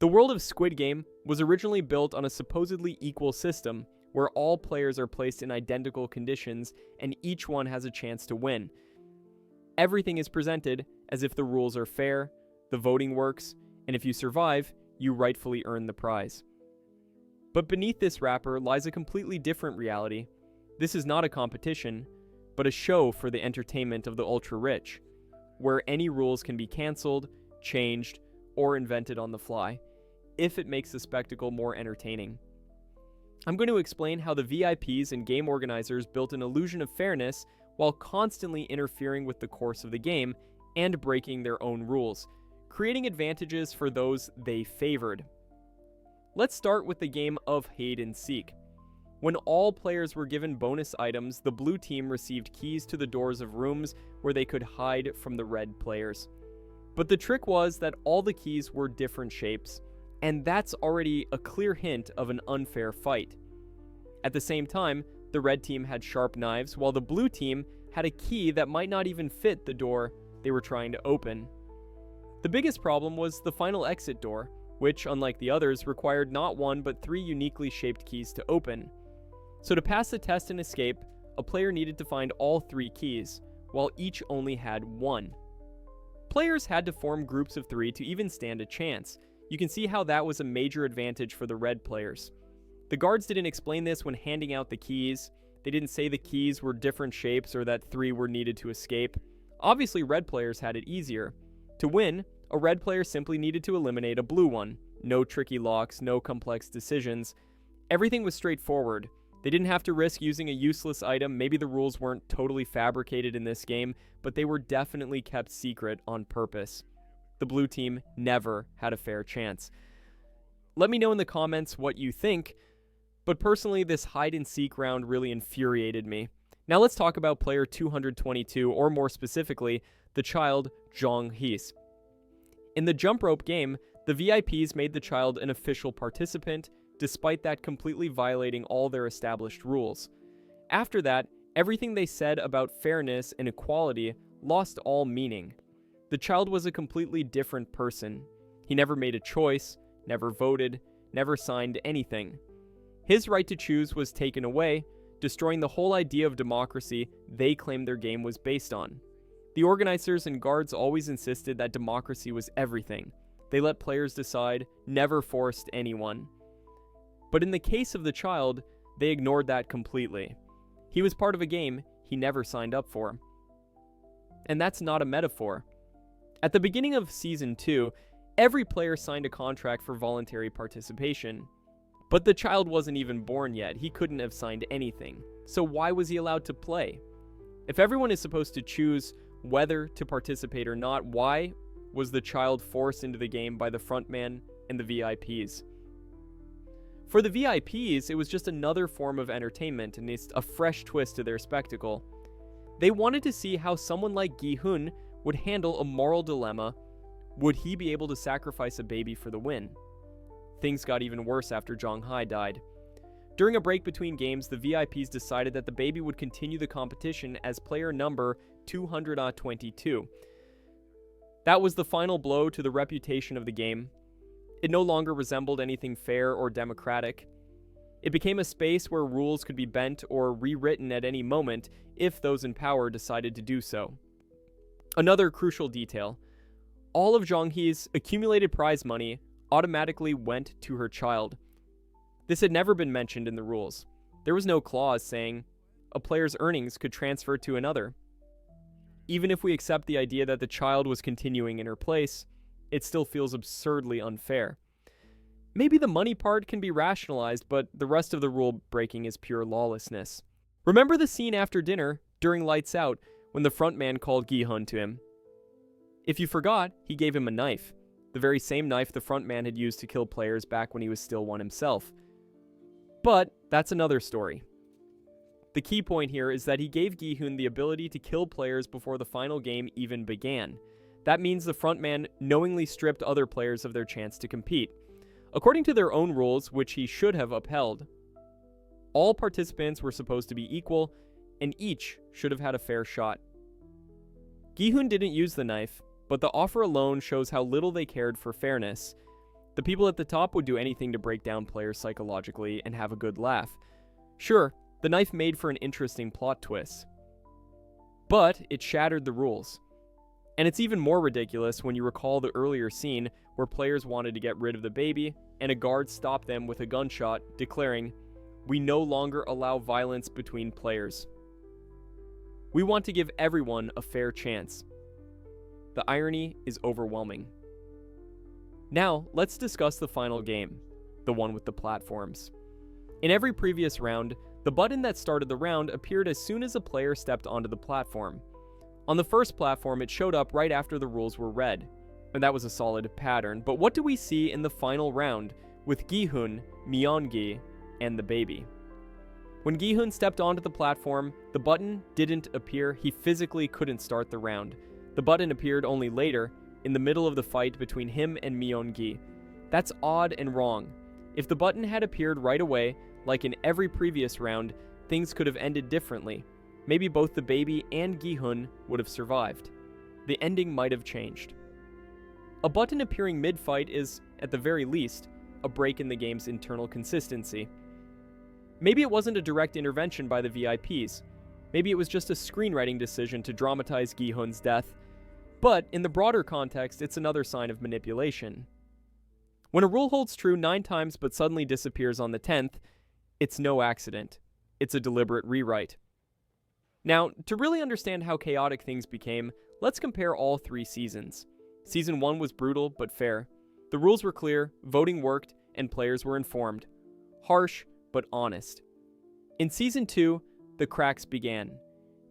The world of Squid Game was originally built on a supposedly equal system where all players are placed in identical conditions and each one has a chance to win. Everything is presented as if the rules are fair, the voting works, and if you survive, you rightfully earn the prize. But beneath this wrapper lies a completely different reality. This is not a competition, but a show for the entertainment of the ultra-rich, where any rules can be cancelled, changed, or invented on the fly, if it makes the spectacle more entertaining. I'm going to explain how the VIPs and game organizers built an illusion of fairness while constantly interfering with the course of the game and breaking their own rules, creating advantages for those they favored. Let's start with the game of hide and seek. When all players were given bonus items, the blue team received keys to the doors of rooms where they could hide from the red players. But the trick was that all the keys were different shapes, and that's already a clear hint of an unfair fight. At the same time, the red team had sharp knives, while the blue team had a key that might not even fit the door they were trying to open. The biggest problem was the final exit door, which, unlike the others, required not one but 3 uniquely shaped keys to open. So to pass the test and escape, a player needed to find all 3 keys, while each only had 1. Players had to form groups of 3 to even stand a chance. You can see how that was a major advantage for the red players. The guards didn't explain this when handing out the keys. They didn't say the keys were different shapes or that 3 were needed to escape. Obviously, red players had it easier. To win, a red player simply needed to eliminate a blue one. No tricky locks, no complex decisions. Everything was straightforward. They didn't have to risk using a useless item. Maybe the rules weren't totally fabricated in this game, but they were definitely kept secret on purpose. The blue team never had a fair chance. Let me know in the comments what you think, but personally, this hide and seek round really infuriated me. Now let's talk about player 222, or more specifically, the child Zhang He's. In the jump rope game, the VIPs made the child an official participant, despite that completely violating all their established rules. After that, everything they said about fairness and equality lost all meaning. The child was a completely different person. He never made a choice, never voted, never signed anything. His right to choose was taken away, destroying the whole idea of democracy they claimed their game was based on. The organizers and guards always insisted that democracy was everything. They let players decide, never forced anyone. But in the case of the child, they ignored that completely. He was part of a game he never signed up for. And that's not a metaphor. At the beginning of Season 2, every player signed a contract for voluntary participation. But the child wasn't even born yet. He couldn't have signed anything. So why was he allowed to play? If everyone is supposed to choose whether to participate or not, why was the child forced into the game by the frontman and the VIPs? For the VIPs, it was just another form of entertainment and it's a fresh twist to their spectacle. They wanted to see how someone like Gi-hun would handle a moral dilemma. Would he be able to sacrifice a baby for the win? Things got even worse after Zhang Hai died. During a break between games, the VIPs decided that the baby would continue the competition as player number 222. That was the final blow to the reputation of the game. It no longer resembled anything fair or democratic. It became a space where rules could be bent or rewritten at any moment if those in power decided to do so. Another crucial detail: all of Zhang He's accumulated prize money automatically went to her child. This had never been mentioned in the rules. There was no clause saying a player's earnings could transfer to another. Even if we accept the idea that the child was continuing in her place, it still feels absurdly unfair. Maybe the money part can be rationalized, but the rest of the rule breaking is pure lawlessness. Remember the scene after dinner, during Lights Out, when the frontman called Gi-hun to him? If you forgot, he gave him a knife. The very same knife the frontman had used to kill players back when he was still one himself. But that's another story. The key point here is that he gave Gi-hun the ability to kill players before the final game even began. That means the frontman knowingly stripped other players of their chance to compete. According to their own rules, which he should have upheld, all participants were supposed to be equal, and each should have had a fair shot. Gi-hun didn't use the knife, but the offer alone shows how little they cared for fairness. The people at the top would do anything to break down players psychologically and have a good laugh. Sure, the knife made for an interesting plot twist, but it shattered the rules. And it's even more ridiculous when you recall the earlier scene where players wanted to get rid of the baby, and a guard stopped them with a gunshot, declaring, "We no longer allow violence between players. We want to give everyone a fair chance." The irony is overwhelming. Now, let's discuss the final game, the one with the platforms. In every previous round, the button that started the round appeared as soon as a player stepped onto the platform. On the first platform, it showed up right after the rules were read, and that was a solid pattern. But what do we see in the final round with Gi-hun, Myeon-gi, and the baby? When Gi-hun stepped onto the platform, the button didn't appear. He physically couldn't start the round. The button appeared only later, in the middle of the fight between him and Myeon-gi. That's odd and wrong. If the button had appeared right away, like in every previous round, things could have ended differently. Maybe both the baby and Gi-hun would have survived. The ending might have changed. A button appearing mid-fight is, at the very least, a break in the game's internal consistency. Maybe it wasn't a direct intervention by the VIPs. Maybe it was just a screenwriting decision to dramatize Gi-hun's death. But in the broader context, it's another sign of manipulation. When a rule holds true 9 times but suddenly disappears on the 10th, it's no accident. It's a deliberate rewrite. Now, to really understand how chaotic things became, let's compare all 3 seasons. Season 1 was brutal but fair. The rules were clear, voting worked, and players were informed. Harsh but honest. In Season 2, the cracks began.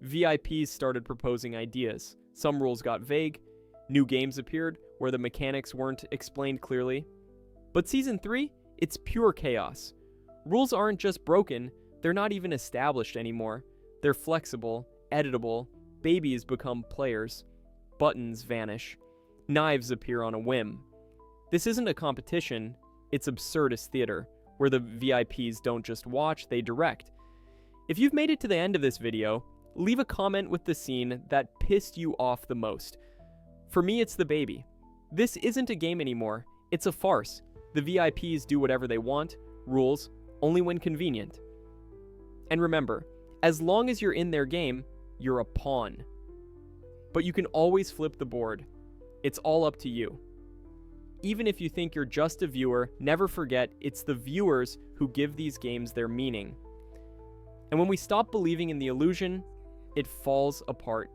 VIPs started proposing ideas. Some rules got vague. New games appeared where the mechanics weren't explained clearly. But Season 3, it's pure chaos. Rules aren't just broken, they're not even established anymore. They're flexible, editable, babies become players, buttons vanish, knives appear on a whim. This isn't a competition, it's absurdist theater, where the VIPs don't just watch, they direct. If you've made it to the end of this video, leave a comment with the scene that pissed you off the most. For me, it's the baby. This isn't a game anymore, it's a farce. The VIPs do whatever they want, rules, only when convenient. And remember, as long as you're in their game, you're a pawn. But you can always flip the board. It's all up to you. Even if you think you're just a viewer, never forget it's the viewers who give these games their meaning. And when we stop believing in the illusion, it falls apart